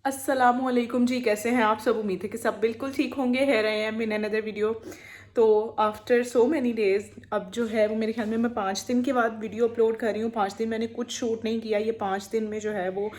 अस्सलामुअलैकुम जी, कैसे हैं आप सब। उम्मीद है कि सब बिल्कुल ठीक होंगे। है रहे हैं इन अनदर वीडियो। तो आफ्टर सो मैनी डेज़ अब जो है वो मेरे ख्याल में मैं 5 दिन के बाद वीडियो अपलोड कर रही हूँ। 5 दिन मैंने कुछ शूट नहीं किया। ये 5 दिन में जो है वो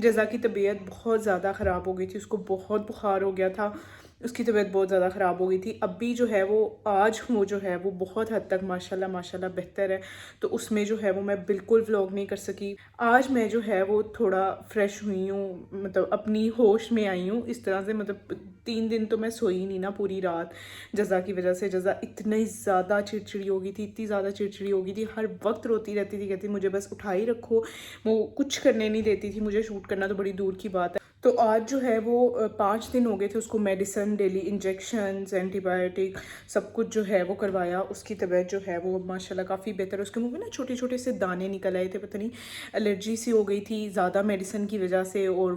जज़ा की तबीयत बहुत ज़्यादा ख़राब हो गई थी। उसको बहुत बुखार हो गया था। उसकी तबीयत बहुत ज़्यादा ख़राब हो गई थी। अभी जो है वो आज वो जो है वो बहुत हद तक माशाल्लाह माशाल्लाह बेहतर है। तो उसमें जो है वो मैं बिल्कुल व्लॉग नहीं कर सकी। आज मैं जो है वो थोड़ा फ्रेश हुई हूँ, मतलब अपनी होश में आई हूँ इस तरह से। मतलब 3 दिन तो मैं सोई नहीं ना पूरी रात जज़ा की वजह से। जज़ा इतनी ज़्यादा चिड़चिड़ी हो गई थी, इतनी ज़्यादा चिड़चिड़ी हो गई थी, हर वक्त रोती रहती थी, कहती मुझे बस उठा ही रखो। वो कुछ करने नहीं देती थी मुझे, शूट करना तो बड़ी दूर की बात है। तो आज जो है वो 5 दिन हो गए थे उसको मेडिसिन, डेली इंजेक्शंस, एंटीबायोटिक सब कुछ जो है वो करवाया। उसकी तबीयत जो है वो माशाल्लाह काफ़ी बेहतर है। उसके मुंह में ना छोटे छोटे से दाने निकल आए थे, पता नहीं एलर्जी सी हो गई थी ज़्यादा मेडिसिन की वजह से। और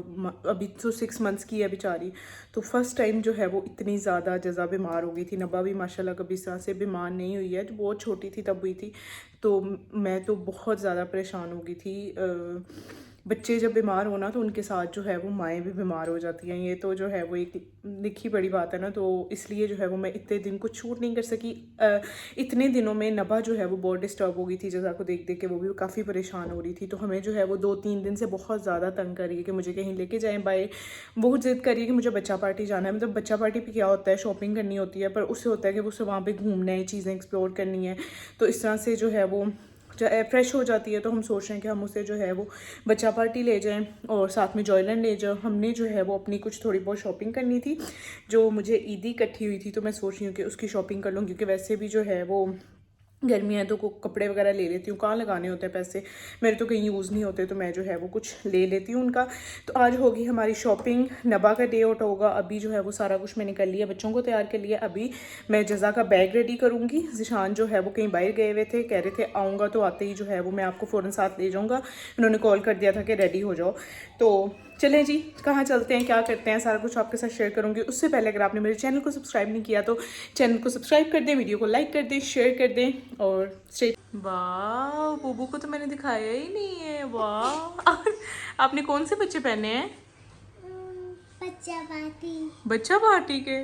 अभी तो 6 मंथ्स की है बेचारी। तो फर्स्ट टाइम जो है वो इतनी ज़्यादा जज़ा बीमार हो गई थी। नबा भी माशाल्लाह कभी इस तरह से बीमार नहीं हुई है, जो बहुत छोटी थी तब हुई थी। तो मैं तो बहुत ज़्यादा परेशान हो गई थी। बच्चे जब बीमार होना तो उनके साथ जो है वो माएँ भी बीमार हो जाती हैं। ये तो जो है वो एक लिखी बड़ी बात है ना। तो इसलिए जो है वो मैं इतने दिन कुछ शूट नहीं कर सकी। इतने दिनों में नबा जो है वो बहुत डिस्टर्ब हो गई थी जज़ा को देख देख के। वो भी काफ़ी परेशान हो रही थी। तो हमें जो है वो 2-3 दिन से बहुत ज़्यादा तंग कर रही है कि मुझे कहीं लेके जाएँ बाय। बहुत ज़िद कर रही है कि मुझे बच्चा पार्टी जाना है। मतलब बच्चा पार्टी पे क्या होता है, शॉपिंग करनी होती है, पर उससे होता है कि उसे वहाँ पर घूमना है, चीज़ें एक्सप्लोर करनी है। तो इस तरह से जो है वो फ्रेश हो जाती है। तो हम सोच रहे हैं कि हम उसे जो है वो बच्चा पार्टी ले जाएं और साथ में जॉयलैंड ले जाओ। हमने जो है वो अपनी कुछ थोड़ी बहुत शॉपिंग करनी थी जो मुझे ईदी इकट्ठी हुई थी। तो मैं सोच रही हूँ कि उसकी शॉपिंग कर लूँ, क्योंकि वैसे भी जो है वो गर्मियाँ हैं तो कपड़े वगैरह ले लेती हूँ। कहाँ लगाने होते हैं पैसे, मेरे तो कहीं यूज़ नहीं होते, तो मैं जो है वो कुछ ले लेती हूँ उनका। तो आज होगी हमारी शॉपिंग। नबा का डे आउट होगा। अभी जो है वो सारा कुछ मैंने कर लिया, बच्चों को तैयार कर लिया। अभी मैं जज़ा का बैग रेडी करूँगी। ज़िशान जो है वो कहीं बाहर गए हुए थे, कह रहे थे आऊँगा तो आते ही जो है वो मैं आपको फ़ौरन साथ ले जाऊँगा। उन्होंने कॉल कर दिया था कि रेडी हो जाओ। तो चलें जी, कहाँ चलते हैं, क्या करते हैं, सारा कुछ आपके साथ शेयर करूँगी। उससे पहले अगर आपने मेरे चैनल को सब्सक्राइब नहीं किया तो चैनल को सब्सक्राइब कर दें, वीडियो को लाइक कर दें, शेयर कर दें और स्टे। वाह, बूबू को तो मैंने दिखाया ही नहीं है। वाह आपने कौन से बच्चे पहने हैं? बच्चा पार्टी के।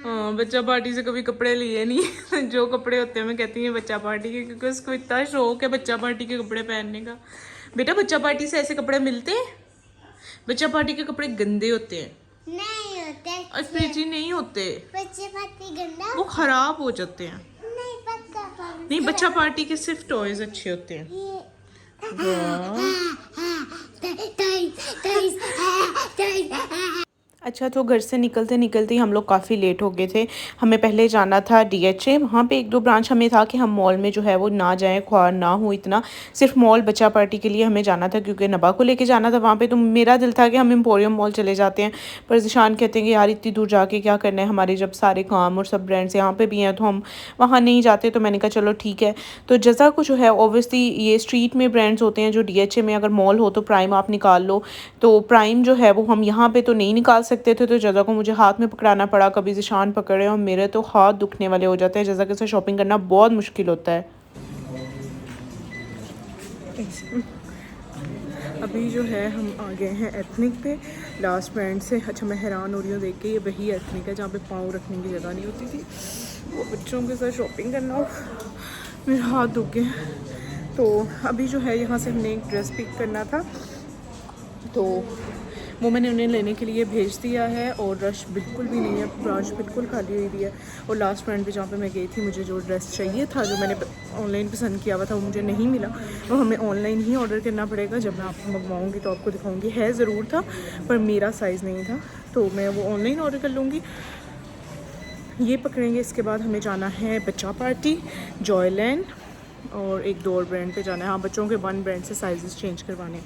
हाँ, बच्चा पार्टी से कभी कपड़े लिए नहीं जो कपड़े होते हैं मैं कहती हूँ बच्चा पार्टी के, क्योंकि उसको इतना शौक है बच्चा पार्टी के कपड़े पहनने का। बेटा बच्चा पार्टी से ऐसे कपड़े मिलते हैं? बच्चा पार्टी के कपड़े गंदे होते हैं। नहीं होते, स्पेची नहीं होते, बच्चे पार्टी गंदा, वो खराब हो जाते हैं। नहीं पक्का नहीं, बच्चा पार्टी के सिर्फ टॉयज अच्छे होते हैं। अच्छा, तो घर से निकलते निकलते ही हम लोग काफ़ी लेट हो गए थे। हमें पहले जाना था DHA। वहाँ पे 1-2 ब्रांच हमें था कि हम मॉल में जो है वो ना जाएं, ख्वार ना हो इतना। सिर्फ मॉल बच्चा पार्टी के लिए हमें जाना था, क्योंकि नबा को लेके जाना था वहाँ पे। तो मेरा दिल था कि हम एम्पोरियम मॉल चले जाते हैं, पर ज़िशान कहते हैं कि यार इतनी दूर जाके क्या करना है, हमारे जब सारे काम और सब ब्रांड्स यहाँ पर भी हैं तो हम वहाँ नहीं जाते। तो मैंने कहा चलो ठीक है। तो जज़ा को जो है ओबियसली ये स्ट्रीट में ब्रांड्स होते हैं जो DHA में, अगर मॉल हो तो प्राइम आप निकाल लो। तो प्राइम जो है वो हम यहाँ पे तो नहीं निकाल सकते थे। तो जज़ा को मुझे हाथ में पकड़ाना पड़ा, कभी ज़िशान पकड़े, और मेरे तो हाथ दुखने वाले हो जाते हैं। जज़ा के साथ शॉपिंग करना बहुत मुश्किल होता है। अभी जो है हम आ गए हैं एथनिक पे, लास्ट ब्रांड से। अच्छा, मैं हैरान हो रही हूँ देख के, ये वही एथनिक है जहाँ पे पाँव रखने की जगह नहीं होती थी। वो बच्चों के साथ शॉपिंग करना, मेरे हाथ दुख गए। तो अभी जो है यहाँ से हमने एक ड्रेस पिक करना था, तो वो मैंने उन्हें लेने के लिए भेज दिया है। और रश बिल्कुल भी नहीं है, ब्रांच बिल्कुल खाली हुई भी है। और लास्ट ब्रांड पे जहाँ पे मैं गई थी, मुझे जो ड्रेस चाहिए था, जो मैंने ऑनलाइन पसंद किया हुआ था, वो मुझे नहीं मिला। वो हमें ऑनलाइन ही ऑर्डर करना पड़ेगा। जब मैं आपको मंगवाऊँगी तो आपको दिखाऊँगी। है ज़रूर था पर मेरा साइज़ नहीं था, तो मैं वो ऑनलाइन ऑर्डर कर लूँगी। ये पकड़ेंगे। इसके बाद हमें जाना है बच्चा पार्टी, जॉयलैंड और 1-2 और ब्रांड पे जाना है। हाँ, बच्चों के 1 ब्रांड से साइज़ चेंज करवाने।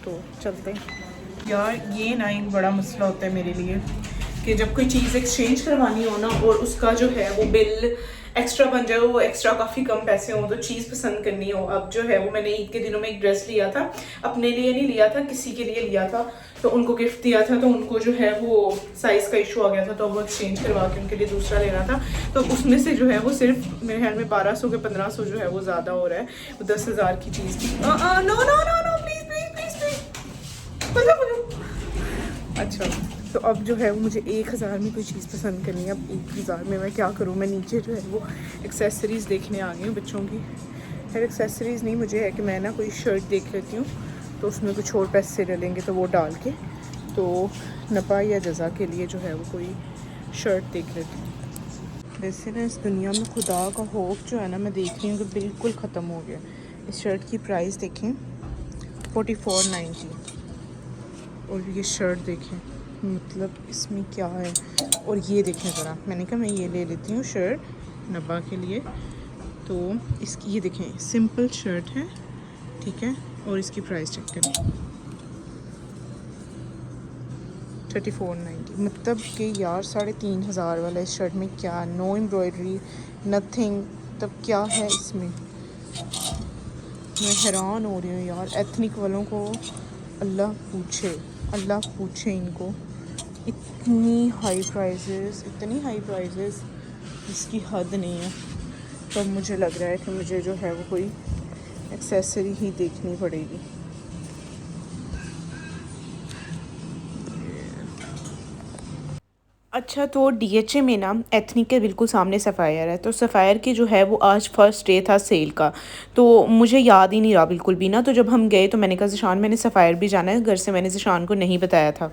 तो चलते हैं यार। ये ना एक बड़ा मसला होता है मेरे लिए कि जब कोई चीज़ एक्सचेंज करवानी हो ना, और उसका जो है वो बिल एक्स्ट्रा बन जाए, वो एक्स्ट्रा काफ़ी कम पैसे हो, तो चीज़ पसंद करनी हो। अब जो है वो मैंने ईद के दिनों में एक ड्रेस लिया था, अपने लिए नहीं लिया था, किसी के लिए लिया था। तो उनको गिफ्ट दिया था, तो उनको जो है वो साइज़ का इशू आ गया था, तो वो एक्सचेंज करवा के उनके लिए दूसरा लेना था। तो उसमें से जो है वो सिर्फ मेरे ख्याल में 1200 के 1500 जो है वो ज़्यादा हो रहा है। वो 10,000 की चीज़ थी। No no no no no, please please please please, अच्छा, तो अब जो है वो मुझे 1000 में कोई चीज़ पसंद करनी है। अब 1000 में मैं क्या करूँ? मैं नीचे जो है वो एक्सेसरीज़ देखने आ गई हूँ बच्चों की। फिर एक्सेसरीज़ नहीं, मुझे है कि मैं ना कोई शर्ट देख लेती हूँ, तो उसमें कुछ और पैसे डलेंगे तो वो डाल के तो नपा या जज़ा के लिए जो है वो कोई शर्ट देख लेती हूँ। वैसे ना इस दुनिया में खुदा का खौफ जो है ना, मैं देख रही हूँ कि बिल्कुल ख़त्म हो गया। इस शर्ट की प्राइस देखें 44.90, और ये शर्ट देखें, मतलब इसमें क्या है। और ये देखें ज़रा, मैंने कहा मैं ये ले लेती हूँ शर्ट नब्बा के लिए। तो इसकी ये देखें सिंपल शर्ट है, ठीक है, और इसकी प्राइस चेक करें 34.90। मतलब कि यार 3500 वाला इस शर्ट में क्या, नो एम्ब्रॉयडरी नथिंग, तब क्या है इसमें? मैं हैरान हो रही हूँ यार। एथनिक वालों को अल्लाह पूछे इनको। इतनी हाई प्राइसेस, इसकी हद नहीं है। तो मुझे लग रहा है कि मुझे जो है वो कोई एक्सेसरी ही देखनी पड़ेगी। अच्छा, तो डीएचए में ना एथनिक के बिल्कुल सामने सफ़ायर है। तो सफ़ायर की जो है वो आज फर्स्ट डे था सेल का, तो मुझे याद ही नहीं रहा बिल्कुल भी ना। तो जब हम गए तो मैंने कहा ज़िशान मैंने सफ़ायर भी जाना है, घर से मैंने ज़िशान को नहीं बताया था।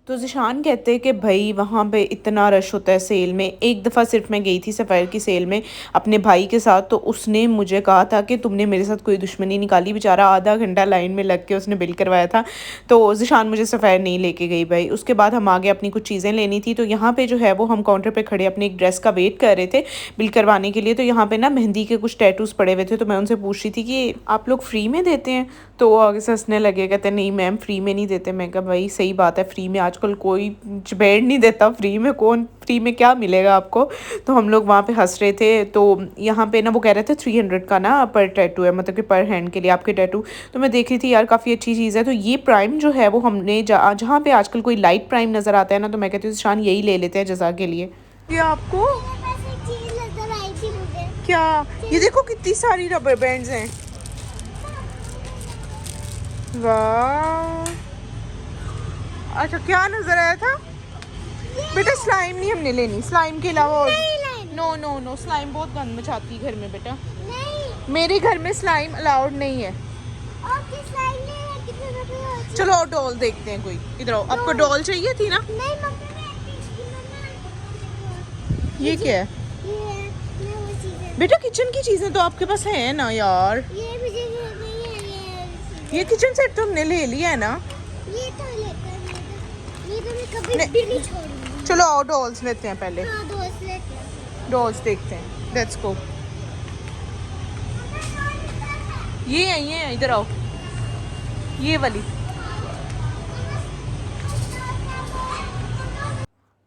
तो ज़िशान कहते हैं कि भाई वहाँ पे इतना रश होता है सेल में। एक दफ़ा सिर्फ मैं गई थी सफ़ायर की सेल में अपने भाई के साथ, तो उसने मुझे कहा था कि तुमने मेरे साथ कोई दुश्मनी निकाली। बेचारा आधा घंटा लाइन में लग के उसने बिल करवाया था। तो ज़िशान मुझे सफ़ायर नहीं लेके गई भाई। उसके बाद हम आगे अपनी कुछ चीज़ें लेनी थी, तो यहाँ पर जो है वो हम काउंटर पर खड़े अपनी एक ड्रेस का वेट कर रहे थे बिल करवाने के लिए। तो यहाँ पर ना मेहंदी के कुछ टैटूज़ पड़े हुए थे, तो मैं उनसे पूछ रही थी कि आप लोग फ्री में देते हैं? तो वो आगे से हंसने लगे, कहते नहीं मैम फ्री में नहीं देते। मैं कहा भाई सही बात है, फ्री में आजकल कोई बेड नहीं देता, फ्री में कौन, फ्री में क्या मिलेगा आपको? तो हम लोग वहाँ पे हंस रहे थे। तो यहाँ पे ना वो कह रहे थे 300 का ना पर टैटू है, मतलब कि पर हैंड के लिए आपके टैटू। तो मैं देख रही थी यार काफ़ी अच्छी चीज़ है। तो ये प्राइम जो है वो हमने जहाँ पे आजकल कोई लाइट प्राइम नज़र आता है ना, तो मैं कहती हूँ शान यही ले लेते हैं जज़ा के लिए। ये आपको क्या, ये देखो कितनी सारी रबर बैंड्स हैं। वाह, अच्छा क्या नजर आया था बेटा? स्लाइम नहीं हमने लेनी, स्लाइम के अलावा और नो नो नो, स्लाइम बहुत गंद मचाती है घर में बेटा। नहीं, मेरे घर में स्लाइम अलाउड नहीं है। चलो और डॉल देखते हैं कोई। इधर आओ, आपको डॉल चाहिए थी ना? ये क्या है बेटा? किचन की चीजें तो आपके पास है ना यार। ये किचन सेट तो हमने ले लिया है ना। ये तो मैं कभी भी नहीं छोड़ूंगी। चलो आओ डॉल्स लेते हैं पहले। हाँ, डॉल्स लेते हैं, डॉल्स देखते हैं, लेट्स गो। ये है, इधर आओ, ये वाली।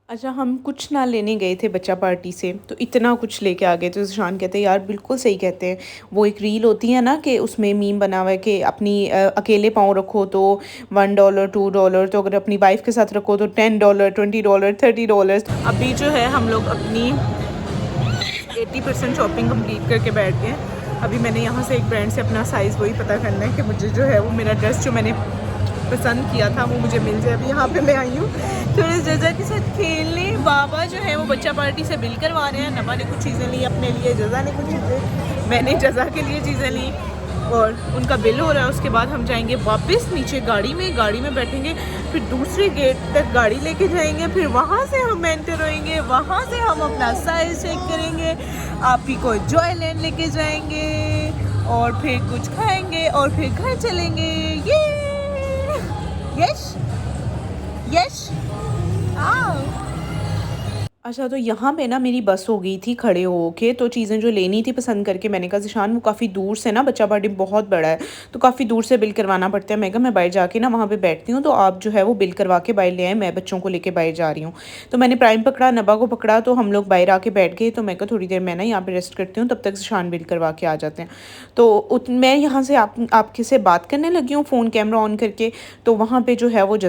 अच्छा, हम कुछ ना लेने गए थे बच्चा पार्टी से, तो इतना कुछ लेके आ गए। तो ज़िशान कहते हैं यार बिल्कुल सही कहते हैं। वो एक रील होती है ना कि उसमें मीम बना हुआ है कि अपनी अकेले पाँव रखो तो $1 $2, तो अगर अपनी वाइफ के साथ रखो तो $10 $20 $30। अभी जो है हम लोग अपनी 80% शॉपिंग कंप्लीट करके बैठ गए। अभी मैंने यहाँ से एक ब्रांड से अपना साइज़ वही पता करना है कि मुझे जो है वो मेरा ड्रेस जो मैंने पसंद किया था वो मुझे मिल जाए। अभी यहाँ पे मैं आई हूँ थोड़े जज़ा के साथ खेलने। बाबा जो है वो बच्चा पार्टी से बिल करवा रहे हैं। नबा ने कुछ चीज़ें ली अपने लिए, जज़ा ने कुछ चीज़ें, मैंने जज़ा के लिए चीज़ें ली, और उनका बिल हो रहा है। उसके बाद हम जाएंगे वापस नीचे गाड़ी में बैठेंगे, फिर दूसरे गेट तक गाड़ी लेके जाएंगे, फिर वहाँ से हम एंटर होएंगे, वहाँ से हम अपना साइज चेक करेंगे, आप ही को जॉय लैंड लेके जाएंगे, और फिर कुछ खाएंगे, और फिर घर चलेंगे। ये यस यस आओ। अच्छा, तो यहाँ पे ना मेरी बस हो गई थी खड़े होके। तो चीज़ें जो लेनी थी पसंद करके मैंने कहा ज़िशान वो काफ़ी दूर से ना, बच्चा पार्टी बहुत बड़ा है तो काफ़ी दूर से बिल करवाना पड़ता है। मैं कहा मैं बाहर जाके ना वहाँ पे बैठती हूँ, तो आप जो है वो बिल करवा के बाहर ले आए, मैं बच्चों को लेके बाहर जा रही हूँ। तो मैंने प्राइम पकड़ा, नबा को पकड़ा, तो हम लोग बाहर आके बैठ गए। तो मैं कहा थोड़ी देर मैं ना यहाँ पर रेस्ट करती हूँ, तब तक ज़िशान बिल करवा के आ जाते हैं। तो मैं यहाँ से आपके से बात करने लगी हूँ फ़ोन कैमरा ऑन करके, तो वहाँ पर जो है वो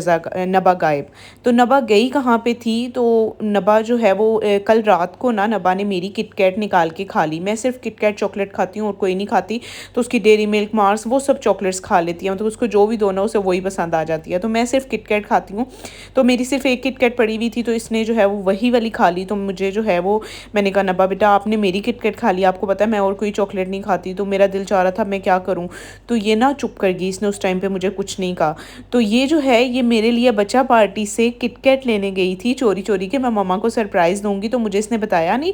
नबा गायब। तो नबा गई कहाँ पर थी? तो नबा जो है है वो कल रात को ना नबा ने मेरी किटकैट निकाल के खा ली। मैं सिर्फ किटकैट चॉकलेट खाती हूँ और कोई नहीं खाती, तो उसकी डेयरी मिल्क, मार्स, वो सब चॉकलेट्स खा लेती है, मतलब उसको जो भी दो ना उसे वही पसंद आ जाती है। तो मैं सिर्फ किटकैट खाती हूँ, तो मेरी सिर्फ एक किटकैट पड़ी हुई थी, तो इसने जो है वो वही वाली खा ली। तो मुझे जो है वो, मैंने कहा नब्बा बेटा आपने मेरी किटकैट खा ली, आपको पता है मैं और कोई चॉकलेट नहीं खाती। तो मेरा दिल चाह रहा था मैं क्या करूँ, तो ये ना चुप कर गई, इसने उस टाइम पे मुझे कुछ नहीं कहा। तो ये जो है ये मेरे लिए बच्चा पार्टी से किटकैट लेने गई थी चोरी चोरी के, मैं मम्मा को सरप्राइज़ दूंगी, तो मुझे इसने बताया नहीं,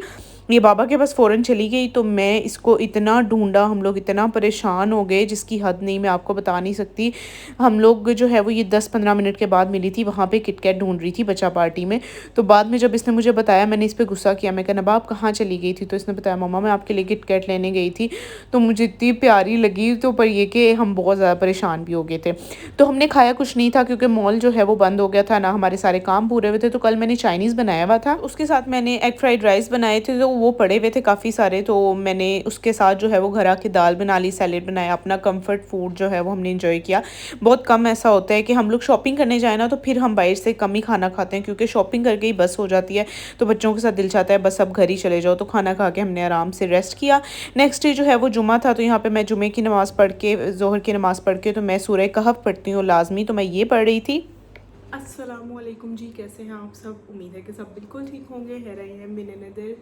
ये बाबा के पास फ़ौरन चली गई। तो मैं इसको इतना ढूंढा, हम लोग इतना परेशान हो गए जिसकी हद नहीं, मैं आपको बता नहीं सकती। हम लोग जो है वो ये 10-15 मिनट के बाद मिली थी, वहाँ पे किटकैट ढूंढ रही थी बच्चा पार्टी में। तो बाद में जब इसने मुझे बताया, मैंने इस पर गुस्सा किया, मैं कहा नबा आप कहाँ चली गई थी, तो इसने बताया मम्मा मैं आपके लिए किटकैट लेने गई थी। तो मुझे इतनी प्यारी लगी, तो पर ये कि हम बहुत ज़्यादा परेशान भी हो गए थे। तो हमने खाया कुछ नहीं था क्योंकि मॉल जो है वो बंद हो गया था ना, हमारे सारे काम पूरे हुए थे। तो कल मैंने चाइनीज़ बनाया हुआ था, उसके साथ मैंने एग फ्राइड राइस बनाए थे, तो वो पड़े हुए थे काफ़ी सारे। तो मैंने उसके साथ जो है वो घर आके दाल बना ली, सैलेड बनाया, अपना कंफर्ट फूड जो है वो हमने इंजॉय किया। बहुत कम ऐसा होता है कि हम लोग शॉपिंग करने जाए ना तो फिर हम बाहर से कम ही खाना खाते हैं, क्योंकि शॉपिंग करके ही बस हो जाती है। तो बच्चों के साथ दिल चाहता है बस अब घर ही चले जाओ। तो खाना खा के हमने आराम से रेस्ट किया। नेक्स्ट डे जो है वो जुमा था, तो यहाँ पे मैं जुमे की नमाज़ पढ़ के, ज़ोहर की नमाज़ पढ़ के, तो मैं सूरह कहफ पढ़ती हूँ लाजमी, तो मैं ये पढ़ रही थी। अस्सलामुअलैकुम जी, कैसे हैं आप सब? उम्मीद है कि सब बिल्कुल ठीक होंगे। है रही है मिन अनदर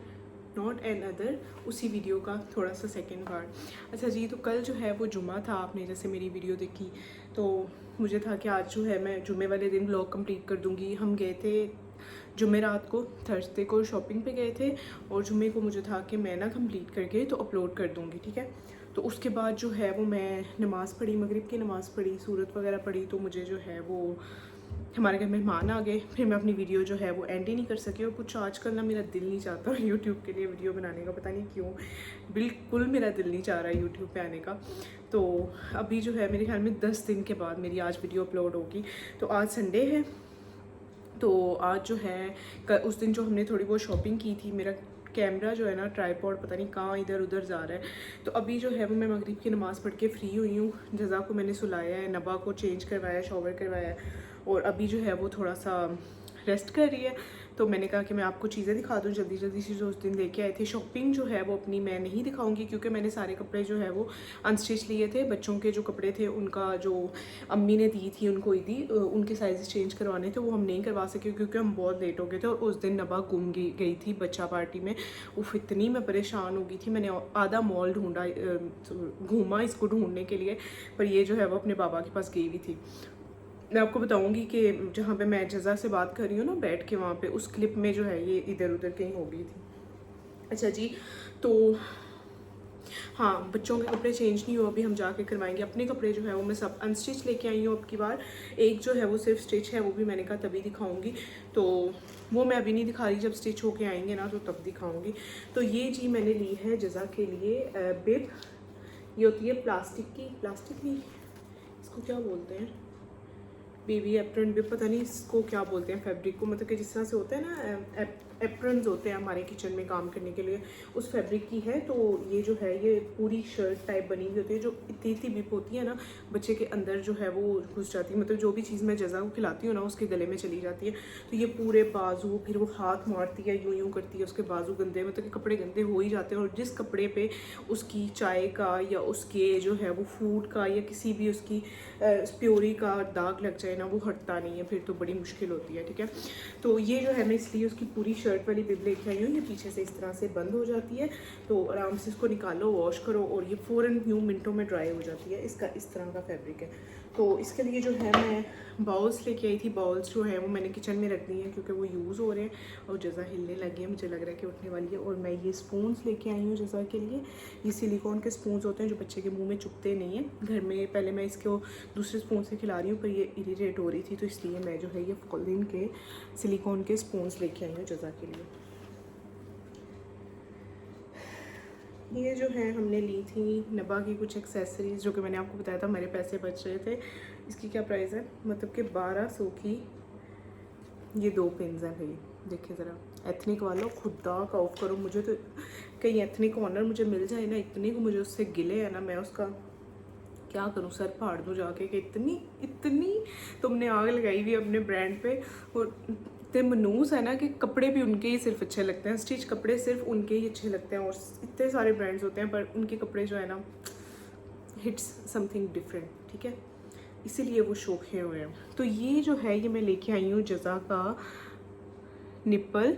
नॉट एन अदर, उसी वीडियो का थोड़ा सा सेकेंड पार्ट। अच्छा जी, तो कल जो है वो जुमा था, आपने जैसे मेरी वीडियो देखी तो मुझे था कि आज जो है मैं जुमे वाले दिन व्लॉग कंप्लीट कर दूँगी। हम गए थे जुमे रात को, थर्सडे को शॉपिंग पे गए थे, और जुमे को मुझे था कि मैं ना कंप्लीट करके तो अपलोड कर दूँगी, ठीक है। तो उसके बाद जो है वो मैं नमाज़ पढ़ी, मगरिब की नमाज़ पढ़ी, सूरत वगैरह पढ़ी, तो मुझे जो है वो हमारे घर मेहमान आ गए। फिर मैं अपनी वीडियो जो है वो एंड ही नहीं कर सकी, और कुछ आजकल ना मेरा दिल नहीं चाहता यूट्यूब के लिए वीडियो बनाने का, पता नहीं क्यों, बिल्कुल मेरा दिल नहीं चाह रहा है यूट्यूब पे आने का। तो अभी जो है मेरे ख्याल में 10 दिन के बाद मेरी आज वीडियो अपलोड होगी। तो आज संडे है, तो आज जो है उस दिन जो हमने थोड़ी बहुत शॉपिंग की थी, मेरा कैमरा जो है ना ट्राईपॉड पता नहीं कहाँ इधर उधर जा रहा है। तो अभी जो है वो मैं मगरिब की नमाज़ पढ़ के फ्री हुई हूँ। जज़ा को मैंने सुलाया है, नबा को चेंज करवाया, शॉवर करवाया है, और अभी जो है वो थोड़ा सा रेस्ट कर रही है। तो मैंने कहा कि मैं आपको चीज़ें दिखा दूँ जल्दी जल्दी से जो उस दिन लेके आए थे। शॉपिंग जो है वो अपनी मैं नहीं दिखाऊंगी, क्योंकि मैंने सारे कपड़े जो है वो अनस्टिच लिए थे। बच्चों के जो कपड़े थे उनका जो अम्मी ने दी थी उनको ईदी, उनके साइज़ चेंज करवाने थे, वो हम नहीं करवा सके क्योंकि हम बहुत लेट हो गए थे। और उस दिन नबा गुम गई थी बच्चा पार्टी में। उफ, इतनी मैं परेशान हो गई थी, मैंने आधा मॉल ढूंढा, घूमा इसको ढूंढने के लिए, पर ये जो है वो अपने बाबा के पास गई हुई थी। मैं आपको बताऊंगी कि जहाँ पे मैं जज़ा से बात कर रही हूँ ना बैठ के, वहाँ पे उस क्लिप में जो है ये इधर उधर कहीं हो गई थी। अच्छा जी, तो हाँ, बच्चों के कपड़े चेंज नहीं हुए, अभी हम जाके करवाएंगे। अपने कपड़े जो है वो मैं सब अनस्टिच लेके आई हूँ अब की बार। एक जो है वो सिर्फ स्टिच है, वो भी मैंने कहा तभी दिखाऊंगी, तो वो मैं अभी नहीं दिखा रही, जब स्टिच होके आएंगे ना तो तब दिखाऊंगी। तो ये जी मैंने ली है जज़ा के लिए बिब, ये होती है प्लास्टिक नहीं, इसको क्या बोलते हैं, बेबी एप्रन भी, पता नहीं इसको क्या बोलते हैं फैब्रिक को, मतलब कि जिस तरह से होता है ना एप्रन्स होते हैं हमारे किचन में काम करने के लिए, उस फैब्रिक की है। तो ये जो है ये पूरी शर्ट टाइप बनी हुई होती है, जो इतनी इतनी बिप होती है ना बच्चे के अंदर जो है वो घुस जाती है, मतलब जो भी चीज़ मैं जज़ा को खिलाती हूँ ना उसके गले में चली जाती है। तो ये पूरे बाजू, फिर वो हाथ मारती है, यूँ यूँ करती है, उसके बाजू गंदे, मतलब कि कपड़े गंदे हो ही जाते हैं। और जिस कपड़े पे उसकी चाय का या उसके जो है वो फूड का या किसी भी उसकी प्योरी का दाग लग जाए ना, वो हटता नहीं है, फिर तो बड़ी मुश्किल होती है, ठीक है। तो ये जो है मैं इसलिए उसकी पूरी शर्ट वाली बिब लेके आई हूँ। ये पीछे से इस तरह से बंद हो जाती है, तो आराम से इसको निकालो, वॉश करो, और ये फ़ौरन यूँ मिनटों में ड्राई हो जाती है। इसका इस तरह का फैब्रिक है। तो इसके लिए जो है मैं बाउल्स लेके आई थी। बाउल्स जो है वो मैंने किचन में रख दी हैं क्योंकि वो यूज़ हो रहे हैं, और जज़ा हिलने लगी है, मुझे लग रहा है कि उठने वाली है। और मैं ये स्पून्स लेके आई हूँ जज़ा के लिए। ये सिलिकॉन के स्पून्स होते हैं जो बच्चे के मुंह में चुभते नहीं हैं। घर में पहले मैं इसको दूसरे स्पून से खिला रही हूँ, पर ये इरिटेट हो रही थी, तो इसलिए मैं जो है ये फॉलिन के सिलिकॉन के स्पून्स लेके आई हूँ जज़ा के लिए। ये जो है हमने ली थी नबा की कुछ एक्सेसरीज़, जो कि मैंने आपको बताया था मेरे पैसे बच रहे थे। इसकी क्या प्राइस है, मतलब कि 1200 की ये 2 पिन्स हैं भाई। देखिए ज़रा, एथनिक वालों खुदा का ऑफ करो, मुझे तो कहीं एथनिक ऑनर मुझे मिल जाए ना, इतने को मुझे उससे गिले है ना, मैं उसका क्या करूँ, सर फाड़ दूँ जाके कि इतनी तुमने आग लगाई हुई अपने ब्रांड पे, और इतने मनूस है ना कि कपड़े भी उनके ही सिर्फ अच्छे लगते हैं, स्टिच कपड़े सिर्फ उनके ही अच्छे लगते हैं। और इतने सारे ब्रांड्स होते हैं पर उनके कपड़े जो है ना हिट्स समथिंग डिफरेंट, ठीक है, इसीलिए वो शौकीन हुए हैं। तो ये जो है ये मैं लेके आई हूँ जज़ा का निप्पल,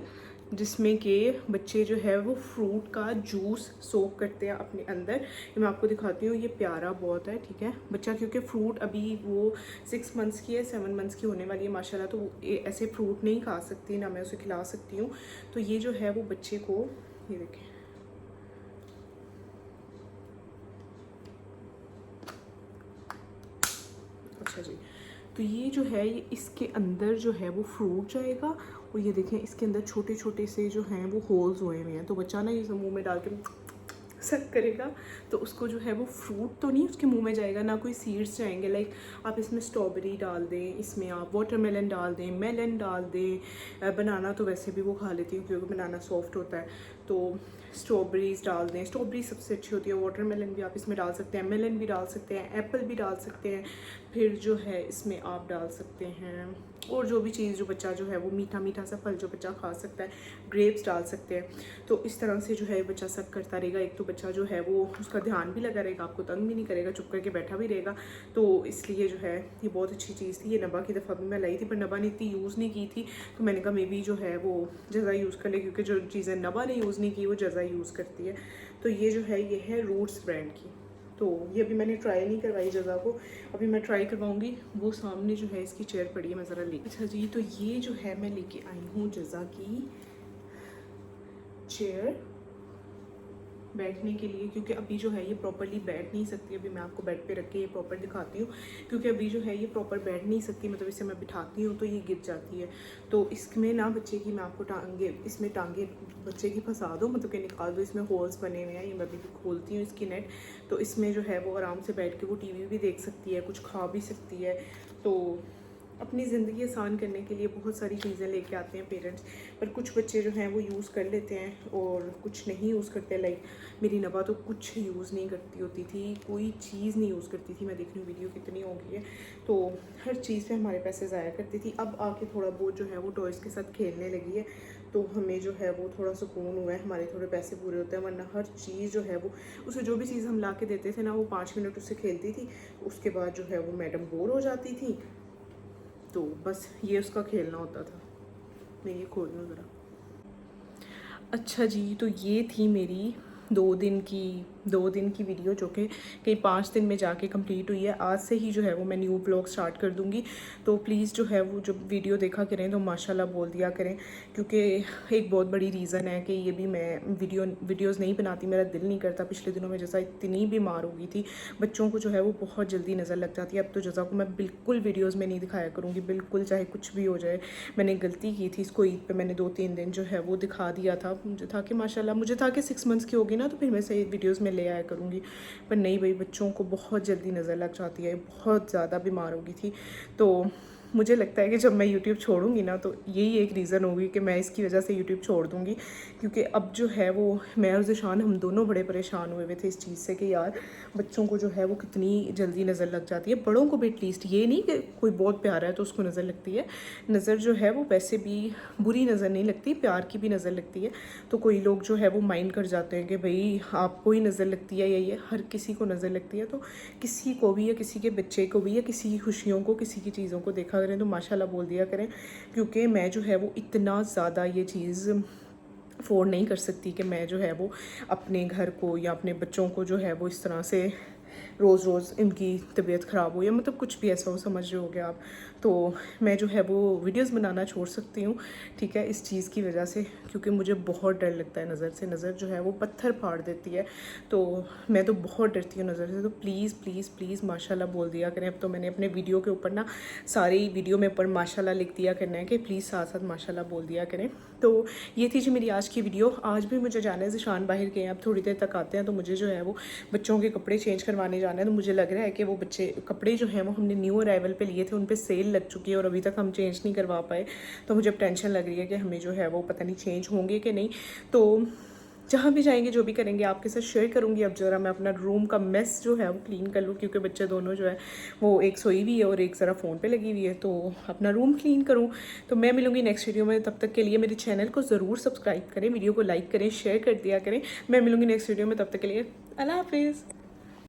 जिसमें कि बच्चे जो है वो फ्रूट का जूस सोक करते हैं अपने अंदर। ये मैं आपको दिखाती हूँ, ये प्यारा बहुत है, ठीक है। बच्चा क्योंकि फ्रूट अभी वो 6 मंथ्स की है, 7 मंथ्स की होने वाली है माशाल्लाह, तो वो ऐसे फ्रूट नहीं खा सकती, ना मैं उसे खिला सकती हूँ। तो ये जो है वो बच्चे को, ये देखें, अच्छा जी, तो ये जो है ये इसके अंदर जो है वो फ्रूट जाएगा। और ये देखें इसके अंदर छोटे छोटे से जो हैं वो होल्स हुए हुए हैं, तो बच्चा ना ये मुंह में डाल के सक करेगा तो उसको जो है वो फ्रूट तो नहीं उसके मुंह में जाएगा, ना कोई सीड्स जाएंगे। लाइक आप इसमें स्ट्रॉबेरी डाल दें, इसमें आप वाटरमेलन डाल दें, मेलन डाल दें, बनाना तो वैसे भी वो खा लेती हूँ क्योंकि बनाना सॉफ्ट होता है, तो स्ट्रॉबेरीज डाल दें। स्ट्रॉबेरी सबसे अच्छी होती है, वाटरमेलन भी आप इसमें डाल सकते हैं, मेलन भी डाल सकते हैं, एप्पल भी डाल सकते हैं। फिर जो है इसमें आप डाल सकते हैं और जो भी चीज़ जो बच्चा जो है वो मीठा मीठा सा फल जो बच्चा खा सकता है, ग्रेप्स डाल सकते हैं। तो इस तरह से जो है बच्चा सक करता रहेगा। एक तो बच्चा जो है वो उसका ध्यान भी लगा रहेगा, आपको तंग भी नहीं करेगा, चुप करके बैठा भी रहेगा। तो इसलिए जो है ये बहुत अच्छी चीज़ थी। ये नबा की दफ़ा भी मैं लाई थी पर नबा ने इतनी यूज़ नहीं की थी, तो मैंने कहा मे बी जो है वो जज़ा यूज़ कर ले, क्योंकि जो चीज़ें नबा ने यूज़ नहीं की वो जज़ा यूज़ करती है। तो ये जो है ये है रूट्स ब्रांड की। तो ये अभी मैंने ट्राई नहीं करवाई जज़ा को, अभी मैं ट्राई करवाऊँगी। वो सामने जो है इसकी चेयर पड़ी है, मैं ज़रा ले। अच्छा जी, तो ये जो है मैं लेके आई हूँ जज़ा की चेयर बैठने के लिए, क्योंकि अभी जो है ये प्रॉपरली बैठ नहीं सकती। अभी मैं आपको बेड पे रख के ये प्रॉपर दिखाती हूँ, क्योंकि अभी जो है ये प्रॉपर बैठ नहीं सकती, मतलब इसे मैं बिठाती हूँ तो ये गिर जाती है। तो इसमें ना बच्चे की मैं आपको टांगे, इसमें टांगे बच्चे की फंसा दो, मतलब कि निकाल दो। इसमें होल्स बने हुए हैं, ये मैं अभी खोलती हूँ इसकी नेट, तो इसमें जो है वो आराम से बैठ के वो टीवी भी देख सकती है, कुछ खा भी सकती है। तो अपनी ज़िंदगी आसान करने के लिए बहुत सारी चीज़ें लेके आते हैं पेरेंट्स, पर कुछ बच्चे जो हैं वो यूज़ कर लेते हैं और कुछ नहीं यूज़ करते। लाइक मेरी नबा तो कुछ यूज़ नहीं करती होती थी, कोई चीज़ नहीं यूज़ करती थी। मैं देख रही हूँ वीडियो कितनी हो गई है, तो हर चीज़ पे हमारे पैसे ज़ाया करती थी। अब आके थोड़ा बहुत जो है वो टॉयज़ के साथ खेलने लगी है, तो हमें जो है वो थोड़ा सुकून हुआ है, हमारे थोड़े पैसे पूरे होते हैं। वरना हर चीज़ जो है वो उसे जो भी चीज़ हम ला के देते थे ना, वो 5 मिनट उससे खेलती थी, उसके बाद जो है वो मैडम बोर हो जाती थी, तो बस ये उसका खेलना होता था। मैं ये खोल लूँ ज़रा। अच्छा जी, तो ये थी मेरी 2 दिन की वीडियो, जो कि कहीं 5 दिन में जाके कंप्लीट हुई है। आज से ही जो है वो मैं न्यू ब्लॉग स्टार्ट कर दूँगी, तो प्लीज़ जो है वो जब वीडियो देखा करें तो माशाल्लाह बोल दिया करें, क्योंकि एक बहुत बड़ी रीज़न है कि ये भी मैं वीडियोज़ नहीं बनाती, मेरा दिल नहीं करता। पिछले दिनों में जज़ा इतनी बीमार हो गई थी, बच्चों को जो है वो बहुत जल्दी नज़र लग जाती है। अब तो जज़ा को मैं बिल्कुल वीडियोज़ में नहीं दिखाया करूँगी, बिल्कुल, चाहे कुछ भी हो जाए। मैंने गलती की थी, इसको ईद पर मैंने 2-3 दिन जो है वो दिखा दिया था। मुझे था कि माशाल्लाह, मुझे था कि 6 मंथ्स की होगी ना तो फिर मैं सही वीडियोज़ में ले आया करूँगी, पर नहीं भाई, बच्चों को बहुत जल्दी नज़र लग जाती है। बहुत ज़्यादा बीमार हो गई थी, तो मुझे लगता है कि जब मैं YouTube छोड़ूंगी ना तो यही एक रीज़न होगी कि मैं इसकी वजह से YouTube छोड़ दूंगी, क्योंकि अब जो है वो मैं और ज़िशान हम दोनों बड़े परेशान हुए थे इस चीज़ से कि यार बच्चों को जो है वो कितनी जल्दी नज़र लग जाती है। बड़ों को भी एटलीस्ट ये नहीं कि कोई बहुत प्यारा है तो उसको नज़र लगती है, नज़र जो है वो वैसे भी बुरी नज़र नहीं लगती, प्यार की भी नज़र लगती है। तो कोई लोग जो है वो माइंड कर जाते हैं कि भाई आपको ही नज़र लगती है, या ये हर किसी को नज़र लगती है। तो किसी को भी, या किसी के बच्चे को भी, या किसी की खुशियों को, किसी की चीज़ों को देखा करें तो माशाल्लाह बोल दिया करें, क्योंकि मैं जो है वो इतना ज़्यादा ये चीज़ अफोर्ड नहीं कर सकती कि मैं जो है वो अपने घर को या अपने बच्चों को जो है वो इस तरह से रोज़ रोज़ इनकी तबीयत ख़राब हो, या मतलब कुछ भी ऐसा हो, समझ रहे हो गया आप। तो मैं जो है वो वीडियोस बनाना छोड़ सकती हूँ, ठीक है, इस चीज़ की वजह से, क्योंकि मुझे बहुत डर लगता है नज़र से। नज़र जो है वो पत्थर फाड़ देती है, तो मैं तो बहुत डरती हूँ नज़र से। तो प्लीज़ प्लीज़ प्लीज़ माशाल्लाह बोल दिया करें। अब तो मैंने अपने वीडियो के ऊपर ना, सारी वीडियो में ऊपर माशाल्लाह लिख दिया करना है कि प्लीज़ साथ साथ माशाल्लाह बोल दिया करें। तो ये थी जी मेरी आज की वीडियो। आज भी मुझे जाना है, ज़िशान बाहर गए हैं, अब थोड़ी देर तक आते हैं, तो मुझे जो है वो बच्चों के कपड़े चेंज करवाने जाना है। तो मुझे लग रहा है कि वो बच्चे कपड़े जो हैं वो हमने न्यू अराइवल पे लिए थे, उन पे सेल लग चुकी है और अभी तक हम चेंज नहीं करवा पाए। तो मुझे अब टेंशन लग रही है कि हमें जो है वो पता नहीं चेंज होंगे कि नहीं। तो जहाँ भी जाएंगे जो भी करेंगे आपके साथ शेयर करूँगी। अब ज़रा मैं अपना रूम का मेस जो है वो क्लीन कर लूँ, क्योंकि बच्चे दोनों जो है वो एक सोई हुई है और एक ज़रा फ़ोन पे लगी हुई है, तो अपना रूम क्लीन करूँ। तो मैं मिलूँगी नेक्स्ट वीडियो में, तब तक के लिए मेरे चैनल को ज़रूर सब्सक्राइब करें, वीडियो को लाइक करें, शेयर कर दिया करें। मैं मिलूँगी नेक्स्ट वीडियो में, तब तक के लिए अल्लाह हाफिज़।